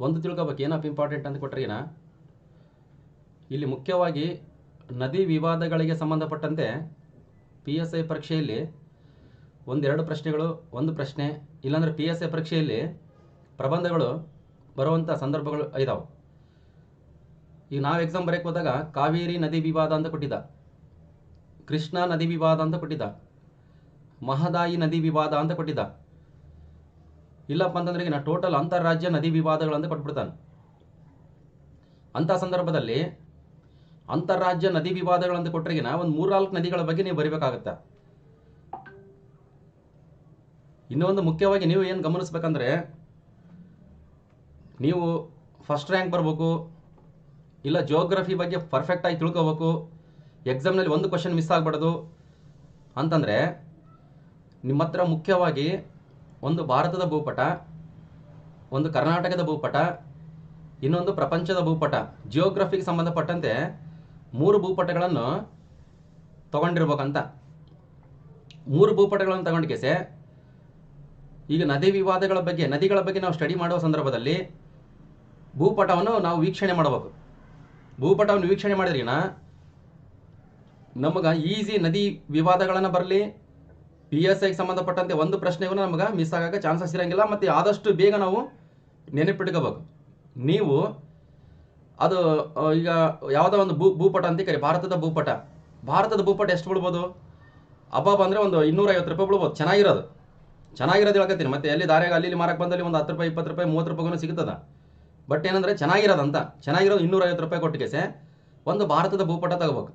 ಒಂದು ತಿಳ್ಕೊಬೇಕು ಏನಪ್ಪ ಇಂಪಾರ್ಟೆಂಟ್ ಅಂತ ಕೊಟ್ರೇನ, ಇಲ್ಲಿ ಮುಖ್ಯವಾಗಿ ನದಿ ವಿವಾದಗಳಿಗೆ ಸಂಬಂಧಪಟ್ಟಂತೆ PSI ಪರೀಕ್ಷೆಯಲ್ಲಿ ಒಂದೆರಡು ಪ್ರಶ್ನೆಗಳು, ಒಂದು ಪ್ರಶ್ನೆ ಇಲ್ಲಾಂದರೆ PSI ಪರೀಕ್ಷೆಯಲ್ಲಿ ಪ್ರಬಂಧಗಳು ಬರುವಂಥ ಸಂದರ್ಭಗಳು ಇದಾವೆ. ಈಗ ನಾವು ಎಕ್ಸಾಮ್ ಬರೆಯಕ್ಕೆ ಹೋದಾಗ ಕಾವೇರಿ ನದಿ ವಿವಾದ ಅಂತ ಕೊಟ್ಟಿದ್ದ, ಕೃಷ್ಣಾ ನದಿ ವಿವಾದ ಅಂತ ಕೊಟ್ಟಿದ್ದ, ಮಹದಾಯಿ ನದಿ ವಿವಾದ ಅಂತ ಕೊಟ್ಟಿದ್ದ. ಇಲ್ಲಪ್ಪ ಅಂತಂದ್ರೆ ಈಗ ಟೋಟಲ್ ಅಂತಾರಾಜ್ಯ ನದಿ ವಿವಾದಗಳು ಅಂತ ಕೊಟ್ಬಿಡ್ತಾನೆ. ಅಂಥ ಸಂದರ್ಭದಲ್ಲಿ ಅಂತಾರಾಜ್ಯ ನದಿ ವಿವಾದಗಳಂತ ಕೊಟ್ಟರೆಗಿನ ಒಂದು 3-4 ನದಿಗಳ ಬಗ್ಗೆ ನೀವು ಬರಿಬೇಕಾಗತ್ತೆ. ಇನ್ನೊಂದು ಮುಖ್ಯವಾಗಿ ನೀವು ಏನು ಗಮನಿಸ್ಬೇಕಂದ್ರೆ, ನೀವು ಫಸ್ಟ್ ರ್ಯಾಂಕ್ ಬರಬೇಕು, ಇಲ್ಲ ಜಿಯೋಗ್ರಫಿ ಬಗ್ಗೆ ಪರ್ಫೆಕ್ಟಾಗಿ ತಿಳ್ಕೋಬೇಕು, ಎಕ್ಸಾಮ್ನಲ್ಲಿ ಒಂದು ಕ್ವಶನ್ ಮಿಸ್ ಆಗಬಾರ್ದು ಅಂತಂದರೆ ನಿಮ್ಮ ಹತ್ರ ಮುಖ್ಯವಾಗಿ ಒಂದು ಭಾರತದ ಭೂಪಟ, ಒಂದು ಕರ್ನಾಟಕದ ಭೂಪಟ, ಇನ್ನೊಂದು ಪ್ರಪಂಚದ ಭೂಪಟ, ಜಿಯೋಗ್ರಫಿಗೆ ಸಂಬಂಧಪಟ್ಟಂತೆ 3 ಭೂಪಟಗಳನ್ನು ತಗೊಂಡಿರ್ಬೇಕಂತ. 3 ಭೂಪಟಗಳನ್ನು ತಗೊಂಡ್ಕೆಸೆ ಈಗ ನದಿಗಳ ಬಗ್ಗೆ ನಾವು ಸ್ಟಡಿ ಮಾಡುವ ಸಂದರ್ಭದಲ್ಲಿ ಭೂಪಟವನ್ನು ನಾವು ವೀಕ್ಷಣೆ ಮಾಡಬೇಕು. ಭೂಪಟವನ್ನು ವೀಕ್ಷಣೆ ಮಾಡಿದ್ರಿನ ನಮಗೆ ಈಸಿ ನದಿ ವಿವಾದಗಳನ್ನು ಬರಲಿ, PSIಗೆ ಸಂಬಂಧಪಟ್ಟಂತೆ ಒಂದು ಪ್ರಶ್ನೆಗೂ ನಮಗೆ ಮಿಸ್ ಆಗೋಕ್ಕೆ ಚಾನ್ಸಸ್ ಇರೋಂಗಿಲ್ಲ. ಮತ್ತು ಆದಷ್ಟು ಬೇಗ ನಾವು ನೆನಪಿಟ್ಕೋಬೇಕು. ನೀವು ಅದು ಈಗ ಯಾವುದೋ ಒಂದು ಭೂಪಟ ಅಂತ ಕರಿ, ಭಾರತದ ಭೂಪಟ ಎಷ್ಟು ಬಿಡ್ಬೋದು? ಅಬ್ಬಾಬ ಅಂದರೆ ಒಂದು 250 ರೂಪಾಯಿ ಬಿಡ್ಬೋದು. ಚೆನ್ನಾಗಿರೋದು ಹೇಳ್ಕತ್ತೀನಿ. ಮತ್ತು ಎಲ್ಲಿ ದಾರ್ಯಾಗ ಅಲ್ಲಿ ಮಾರಕ್ಕೆ ಬಂದಲ್ಲಿ ಒಂದು 10 ರೂಪಾಯಿ, 20 ರೂಪಾಯಿ, 30 ರೂಪಾಯಿಗೂ ಸಿಗ್ತದ. ಬಟ್ ಏನಂದರೆ ಚೆನ್ನಾಗಿರೋದು 250 ರೂಪಾಯಿ ಕೊಟ್ಟಿಗೆಸೆ ಒಂದು ಭಾರತದ ಭೂಪಟ ತಗೋಬೇಕು.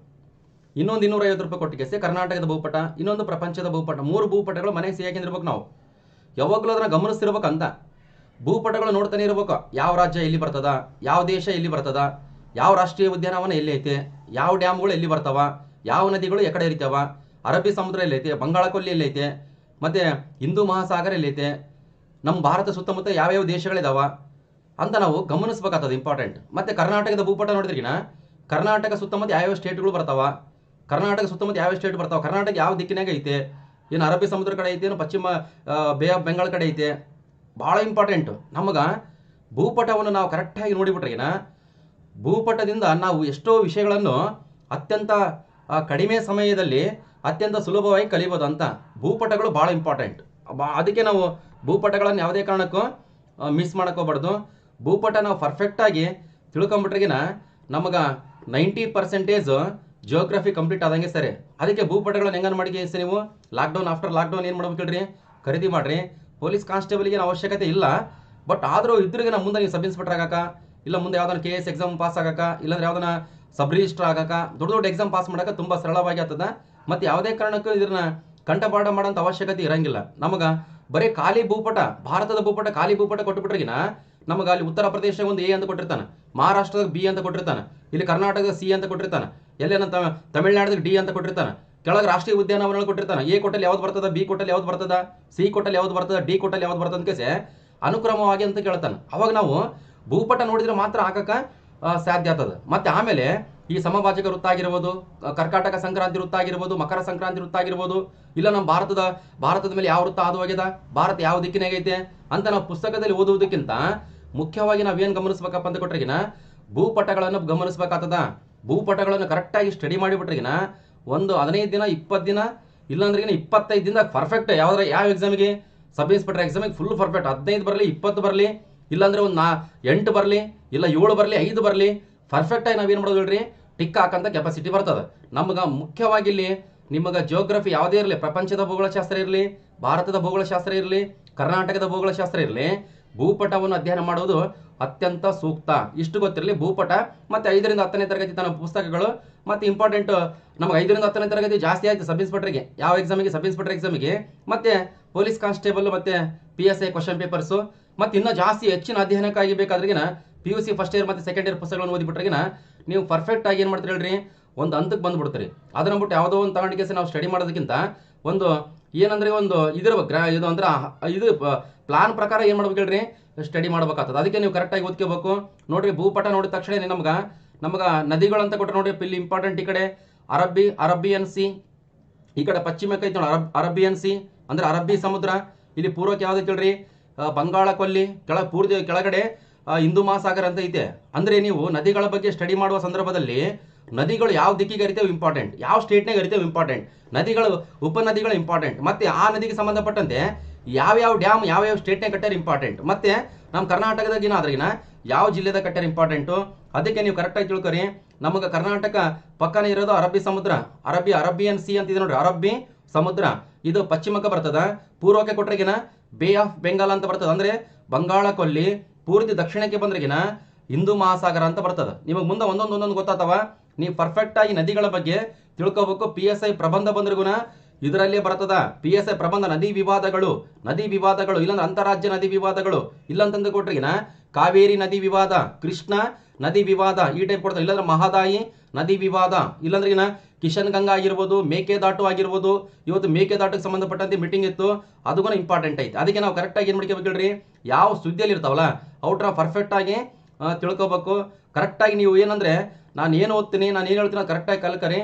ಇನ್ನೊಂದು 250 ರೂಪಾಯಿ ಕೊಟ್ಟಿಗೆಸೆ ಕರ್ನಾಟಕದ ಭೂಪಟ, ಇನ್ನೊಂದು ಪ್ರಪಂಚದ ಭೂಪಟ. 3 ಭೂಪಟಗಳು ಮನೆಗೆ ಸಿಗಾಕಿರ್ಬೇಕು. ನಾವು ಯಾವಾಗಲೂ ಅದನ್ನು ಗಮನಿಸ್ತಿರ್ಬೇಕಂತ. ಭೂಪಟಗಳು ನೋಡ್ತಾನೆ ಇರ್ಬೇಕು. ಯಾವ ರಾಜ್ಯ ಎಲ್ಲಿ ಬರ್ತದ, ಯಾವ ದೇಶ ಎಲ್ಲಿ ಬರ್ತದ, ಯಾವ ರಾಷ್ಟ್ರೀಯ ಉದ್ಯಾನವನ ಎಲ್ಲಿ ಐತೆ, ಯಾವ ಡ್ಯಾಮ್ಗಳು ಎಲ್ಲಿ ಬರ್ತಾವ, ಯಾವ ನದಿಗಳು ಎಕಡೆ ಇರ್ತಾವ, ಅರಬ್ಬಿ ಸಮುದ್ರ ಎಲ್ಲೈತೆ, ಬಂಗಾಳ ಕೊಲ್ಲಿ ಎಲ್ಲೈತೆ, ಮತ್ತು ಹಿಂದೂ ಮಹಾಸಾಗರ ಎಲ್ಲೈತೆ, ನಮ್ಮ ಭಾರತ ಸುತ್ತಮುತ್ತ ಯಾವ್ಯಾವ ದೇಶಗಳಿದಾವ ಅಂತ ನಾವು ಗಮನಿಸ್ಬೇಕಾಗ್ತದೆ, ಇಂಪಾರ್ಟೆಂಟ್. ಮತ್ತು ಕರ್ನಾಟಕದ ಭೂಪಟ ನೋಡಿದ್ರಿಗಿನ ಕರ್ನಾಟಕ ಸುತ್ತಮುತ್ತ ಯಾವ್ಯಾವ ಸ್ಟೇಟ್ಗಳು ಬರ್ತಾವ, ಕರ್ನಾಟಕ ಯಾವ ದಿಕ್ಕಿನಾಗ ಐತೆ, ಏನು ಅರಬ್ಬಿ ಸಮುದ್ರ ಕಡೆ ಐತೆ, ಏನು ಪಶ್ಚಿಮ ಬೇ ಆಫ್ ಬೆಂಗಾಲ್ ಕಡೆ ಐತೆ. ಭಾಳ ಇಂಪಾರ್ಟೆಂಟು. ನಮಗೆ ಭೂಪಟವನ್ನು ನಾವು ಕರೆಕ್ಟಾಗಿ ನೋಡಿಬಿಟ್ರೆಗಿನ ಭೂಪಟದಿಂದ ನಾವು ಎಷ್ಟೋ ವಿಷಯಗಳನ್ನು ಅತ್ಯಂತ ಕಡಿಮೆ ಸಮಯದಲ್ಲಿ ಅತ್ಯಂತ ಸುಲಭವಾಗಿ ಕಲಿಬೋದು ಅಂತ. ಭೂಪಟಗಳು ಭಾಳ ಇಂಪಾರ್ಟೆಂಟ್. ಅದಕ್ಕೆ ನಾವು ಭೂಪಟಗಳನ್ನು ಯಾವುದೇ ಕಾರಣಕ್ಕೂ ಮಿಸ್ ಮಾಡೋಕ್ಕೋಗ್ಬಾರ್ದು. ಭೂಪಟ ನಾವು ಪರ್ಫೆಕ್ಟಾಗಿ ತಿಳ್ಕೊಂಬಿಟ್ರೆಗಿನ ನಮಗೆ 90% ಜಿಯೋಗ್ರಫಿ ಕಂಪ್ಲೀಟ್ ಆದಂಗೆ ಸರಿ. ಅದಕ್ಕೆ ಭೂಪಟಗಳನ್ನು ಹೆಂಗನ್ನು ಮಾಡಿ ನೀವು ಆಫ್ಟರ್ ಲಾಕ್ಡೌನ್ ಏನು ಮಾಡ್ಬೇಕು ಹೇಳ್ರಿ, ಖರೀದಿ ಮಾಡಿರಿ. ಪೊಲೀಸ್ ಕಾನ್ಸ್ಟೇಬಲ್ಗೆ ಅವಶ್ಯಕತೆ ಇಲ್ಲ, ಬಟ್ ಆದರೂ ಇದ್ರಿಗೆ ನಾವು ಮುಂದೆ ನೀವು ಸಬ್ ಇನ್ಸ್ಪೆಕ್ಟರ್ ಆಗಕ್ಕೆ, ಇಲ್ಲ ಮುಂದೆ ಯಾವ್ದಾನ KS ಎಕ್ಸಾಮ್ ಪಾಸ್ ಆಗಕ್ಕೆ, ಇಲ್ಲಾಂದ್ರೆ ಯಾವ್ದಾನ ಸಬ್ ರಿಜಿಸ್ಟರ್ ಆಗಕ್ಕೆ, ದೊಡ್ಡ ಎಕ್ಸಾಮ್ ಪಾಸ್ ಮಾಡೋಕೆ ತುಂಬ ಸರಳವಾಗಿ ಆಗ್ತದೆ. ಮತ್ತು ಯಾವುದೇ ಕಾರಣಕ್ಕೂ ಇದನ್ನ ಕಂಠಪಾಠ ಮಾಡೋಂಥ ಅವಶ್ಯಕತೆ ಇರಂಗಿಲ್ಲ. ನಮಗೆ ಬರೀ ಖಾಲಿ ಭೂಪಟ, ಭಾರತದ ಭೂಪಟ ಖಾಲಿ ಭೂಪಟ ಕೊಟ್ಟುಬಿಟ್ರೆಗಿನ ನಮಗೆ ಅಲ್ಲಿ ಉತ್ತರ ಪ್ರದೇಶ ಒಂದು A ಅಂತ ಕೊಟ್ಟಿರ್ತಾನೆ, ಮಹಾರಾಷ್ಟ್ರದಾಗ B ಅಂತ ಕೊಟ್ಟಿರ್ತಾನೆ, ಇಲ್ಲಿ ಕರ್ನಾಟಕದ C ಅಂತ ಕೊಟ್ಟಿರ್ತಾನೆ, ಎಲ್ಲೇನ ತಮಿಳ್ನಾಡದಾಗ D ಅಂತ ಕೊಟ್ಟಿರ್ತಾನೆ, ಕೆಳಗೆ ರಾಷ್ಟ್ರೀಯ ಉದ್ಯಾನವನಗಳು ಕೊಟ್ಟಿರ್ತಾನೆ. A ಕೊಟ್ಟಲ್ಲಿ ಯಾವ್ದು ಬರ್ತದ, B ಕೊಟ್ಟಲ್ಲಿ ಯಾವ್ದು ಬರ್ತದ, C ಕೊಟ್ಟಲ್ಲಿ ಯಾವ್ದು ಬರ್ತದ, D ಕೊಟ್ಟಲ್ಲಿ ಯಾವ್ದು ಬರ್ತದ ಅಂತ ಅನುಕ್ರಮವಾಗಿ ಅಂತ ಕೇಳ್ತಾನೆ. ಅವಾಗ ನಾವು ಭೂಪಟ ನೋಡಿದ್ರೆ ಮಾತ್ರ ಹಾಕಕ್ಕೆ ಸಾಧ್ಯ ಆಗ್ತದೆ. ಮತ್ತು ಆಮೇಲೆ ಈ ಸಮಭಾಜಕ ವೃತ್ತ ಆಗಿರ್ಬೋದು, ಕರ್ಕಾಟಕ ಸಂಕ್ರಾಂತಿ ವೃತ್ತ ಆಗಿರ್ಬೋದು, ಮಕರ ಸಂಕ್ರಾಂತಿ ವೃತ್ತ ಆಗಿರ್ಬೋದು, ಇಲ್ಲ ನಮ್ಮ ಭಾರತದ ಮೇಲೆ ಯಾವ ವೃತ್ತ ಅದು ಹೋಗ್ಯದ, ಭಾರತ ಯಾವ ದಿಕ್ಕಿನಾಗೈತೆ ಅಂತ ನಾವು ಪುಸ್ತಕದಲ್ಲಿ ಓದುವುದಕ್ಕಿಂತ ಮುಖ್ಯವಾಗಿ ನಾವೇನು ಗಮನಿಸ್ಬೇಕಪ್ಪ ಅಂತ ಕೊಟ್ರೆಗಿನ ಭೂಪಟಗಳನ್ನು ಗಮನಿಸ್ಬೇಕಾಗ್ತದ. ಭೂಪಟಗಳನ್ನು ಕರೆಕ್ಟಾಗಿ ಸ್ಟಡಿ ಮಾಡಿಬಿಟ್ರೆಗಿನ ಒಂದು 15 ದಿನ 20 ದಿನ ಇಲ್ಲಾಂದ್ರೆಗಿನ 25 ದಿನದಾಗ ಪರ್ಫೆಕ್ಟ್ ಯಾವ ಎಕ್ಸಾಮಿಗೆ, ಸಬ್ ಇನ್ಸ್ಪೆಕ್ಟರ್ ಎಕ್ಸಾಮಿಗೆ ಫುಲ್ ಪರ್ಫೆಕ್ಟ್ 15 ಬರಲಿ 20 ಬರಲಿ, ಇಲ್ಲಾಂದ್ರೆ ಒಂದು 8 ಬರಲಿ, ಇಲ್ಲ 7 ಬರಲಿ, 5 ಬರಲಿ, ಪರ್ಫೆಕ್ಟಾಗಿ ನಾವೇನು ಮಾಡೋದು ಹೇಳ್ರಿ, ಟಿಕ್ ಹಾಕಂತ ಕೆಪಾಸಿಟಿ ಬರ್ತದೆ. ನಮ್ಗೆ ಮುಖ್ಯವಾಗಿ ಇಲ್ಲಿ ನಿಮಗೆ ಜಿಯೋಗ್ರಫಿ ಯಾವುದೇ ಇರಲಿ, ಪ್ರಪಂಚದ ಭೂಗೋಳಶಾಸ್ತ್ರ ಇರಲಿ, ಭಾರತದ ಭೂಗೋಳಶಾಸ್ತ್ರ ಇರಲಿ, ಕರ್ನಾಟಕದ ಭೂಗೋಳಶಾಸ್ತ್ರ ಇರಲಿ, ಭೂಪಟವನ್ನು ಅಧ್ಯಯನ ಮಾಡೋದು ಅತ್ಯಂತ ಸೂಕ್ತ. ಇಷ್ಟು ಗೊತ್ತಿರಲಿ. ಭೂಪಟ ಮತ್ತು 5ರಿಂದ 10ನೇ ತರಗತಿ ತನ್ನ ಪುಸ್ತಕಗಳು ಮತ್ತು ಇಂಪಾರ್ಟೆಂಟ್ ನಮಗೆ 5ರಿಂದ 10ನೇ ತರಗತಿ ಜಾಸ್ತಿ ಆಯಿತು ಸಬ್ ಇನ್ಸ್ಪೆಕ್ಟರ್ಗೆ, ಯಾವ ಎಕ್ಸಾಮಿಗೆ, ಸಬ್ ಇನ್ಸ್ಪೆಕ್ಟರ್ ಎಕ್ಸಾಮಿಗೆ, ಮತ್ತು ಪೊಲೀಸ್ ಕಾನ್ಸ್ಟೇಬಲ್ ಮತ್ತು PSI ಕ್ವಶನ್ ಪೇಪರ್ಸು, ಮತ್ತು ಇನ್ನೂ ಜಾಸ್ತಿ ಹೆಚ್ಚಿನ ಅಧ್ಯಯನಕ್ಕಾಗಿ ಬೇಕಾದ್ರಿಗಿನ PUC ಫಸ್ಟ್ ಇಯರ್ ಮತ್ತು ಸೆಕೆಂಡ್ ಇಯರ್ ಪುಸ್ತಕಗಳನ್ನು ಓದಿಬಿಟ್ರೆಗಿನ ನೀವು ಪರ್ಫೆಕ್ಟಾಗಿ ಏನು ಮಾಡ್ತೀರಿ ಹೇಳ್ರಿ, ಒಂದು ಹಂತಕ್ಕೆ ಬಂದುಬಿಡ್ತೀರಿ. ಅದನ್ನ ಬಿಟ್ಟು ಯಾವುದೋ ಒಂದು ತಗೊಂಡಿಗೆ ನಾವು ಸ್ಟಡಿ ಮಾಡೋದಕ್ಕಿಂತ ಒಂದು ಏನಂದರೆ ಒಂದು ಇದು ಅಂದ್ರೆ ಇದು ಪ್ಲಾನ್ ಪ್ರಕಾರ ಏನು ಮಾಡ್ಬೇಕು ಹೇಳ್ರಿ, ಸ್ಟಡಿ ಮಾಡ್ಬೇಕಾಗ್ತದೆ. ಅದಕ್ಕೆ ನೀವು ಕರೆಕ್ಟಾಗಿ ಓದ್ಕೋಬೇಕು. ನೋಡ್ರಿ, ಭೂಪಟ ನೋಡಿದ ತಕ್ಷಣ ನಮ್ಗೆ ನದಿಗಳು ಅಂತ ಕೊಟ್ಟರೆ ನೋಡ್ರಿ, ಇಲ್ಲಿ ಇಂಪಾರ್ಟೆಂಟ್ ಈ ಕಡೆ ಅರಬ್ಬಿಯನ್ ಸಿ, ಈ ಕಡೆ ಪಶ್ಚಿಮಕ್ಕೆ ಐತೆ ನೋಡಿ ಅರಬ್ಬಿಯನ್ ಸಿ ಅಂದರೆ ಅರಬ್ಬಿ ಸಮುದ್ರ. ಇಲ್ಲಿ ಪೂರ್ವಕ್ಕೆ ಯಾವ್ದು ಹೇಳ್ರಿ, ಬಂಗಾಳ ಕೊಲ್ಲಿ, ಪೂರ್ತಿ ಕೆಳಗಡೆ ಹಿಂದೂ ಮಹಾಸಾಗರ ಅಂತ ಐತೆ. ಅಂದ್ರೆ ನೀವು ನದಿಗಳ ಬಗ್ಗೆ ಸ್ಟಡಿ ಮಾಡುವ ಸಂದರ್ಭದಲ್ಲಿ ನದಿಗಳು ಯಾವ ದಿಕ್ಕಿಗೆ ಹರಿತೇವೆ ಇಂಪಾರ್ಟೆಂಟ್, ಯಾವ ಸ್ಟೇಟ್ನಾಗ ಹರಿತೇವೆ ಇಂಪಾರ್ಟೆಂಟ್, ನದಿಗಳು ಉಪನದಿಗಳು ಇಂಪಾರ್ಟೆಂಟ್, ಮತ್ತೆ ಆ ನದಿಗೆ ಸಂಬಂಧಪಟ್ಟಂತೆ ಯಾವ್ಯಾವ ಡ್ಯಾಮ್ ಯಾವ್ಯಾವ ಸ್ಟೇಟ್ನಾಗ ಕಟ್ಟಾರ ಇಂಪಾರ್ಟೆಂಟ್, ಮತ್ತೆ ನಮ್ಮ ಕರ್ನಾಟಕದಾಗಿನ ಅದ್ರಾಗಿನ ಯಾವ ಜಿಲ್ಲೆದಾಗ ಕಟ್ಟಾರ ಇಂಪಾರ್ಟೆಂಟು. ಅದಕ್ಕೆ ನೀವು ಕರೆಕ್ಟಾಗಿ ತಿಳ್ಕೊರಿ. ನಮಗೆ ಕರ್ನಾಟಕ ಪಕ್ಕನೇ ಇರೋದು ಅರಬ್ಬಿ ಸಮುದ್ರ, ಅರಬ್ಬಿಯನ್ ಸಿ ಅಂತಿದೆ ನೋಡ್ರಿ, ಅರಬ್ಬಿ ಸಮುದ್ರ. ಇದು ಪಶ್ಚಿಮಕ್ಕೆ ಬರ್ತದ. ಪೂರ್ವಕ್ಕೆ ಕೊಟ್ರಿಗಿನ ಬೇ ಆಫ್ ಬೆಂಗಾಲ್ ಅಂತ ಬರ್ತದ, ಅಂದ್ರೆ ಬಂಗಾಳ ಕೊಲ್ಲಿ. ಪೂರ್ತಿ ದಕ್ಷಿಣಕ್ಕೆ ಬಂದ್ರಿಗಿನ ಹಿಂದೂ ಮಹಾಸಾಗರ ಅಂತ ಬರ್ತದ. ನಿಮಗೆ ಮುಂದೆ ಒಂದೊಂದು ಗೊತ್ತಾತವ. ನೀವು ಪರ್ಫೆಕ್ಟ್ ಆಗಿ ನದಿಗಳ ಬಗ್ಗೆ ತಿಳ್ಕೋಬೇಕು. PSI ಪ್ರಬಂಧ ಬಂದ್ರಿಗುನ ಇದರಲ್ಲೇ ಬರ್ತದ. PSI ಪ್ರಬಂಧ ನದಿ ವಿವಾದಗಳು ಇಲ್ಲಾಂದ್ರೆ ಅಂತಾರಾಜ್ಯ ನದಿ ವಿವಾದಗಳು, ಇಲ್ಲಂತಂದು ಕೊಟ್ರಿಗಿನ ಕಾವೇರಿ ನದಿ ವಿವಾದ, ಕೃಷ್ಣ ನದಿ ವಿವಾದ ಈ ಟೈಪ್ ಕೊಡ್ತಾರೆ. ಇಲ್ಲಾಂದ್ರೆ ಮಹದಾಯಿ ನದಿ ವಿವಾದ, ಇಲ್ಲಾಂದ್ರೆ ಕಿಶನ್ ಗಂಗಾ ಆಗಿರ್ಬೋದು, ಮೇಕೆದಾಟು ಆಗಿರ್ಬೋದು. ಇವತ್ತು ಮೇಕೆದಾಟಕ್ಕೆ ಸಂಬಂಧಪಟ್ಟಂತೆ ಮೀಟಿಂಗ್ ಇತ್ತು, ಅದಕ್ಕೂ ಇಂಪಾರ್ಟೆಂಟ್ ಐತೆ. ಅದಕ್ಕೆ ನಾವು ಕರೆಕ್ಟಾಗಿ ಏನು ಮಾಡ್ಕೋಬೇಕು ಹೇಳ್ರಿ, ಯಾವ ಸುದ್ದಿಯಲ್ಲಿ ಇರ್ತಾವಲ್ಲ ಔಟ್ರ ಪರ್ಫೆಕ್ಟ್ ಆಗಿ ತಿಳ್ಕೊಬೇಕು. ಕರೆಕ್ಟಾಗಿ ನೀವು ಏನಂದ್ರೆ ನಾನು ಏನು ಓದ್ತೀನಿ, ನಾನು ಏನು ಹೇಳ್ತೀನಿ ಕರೆಕ್ಟಾಗಿ ಕಲ್ಕರಿ.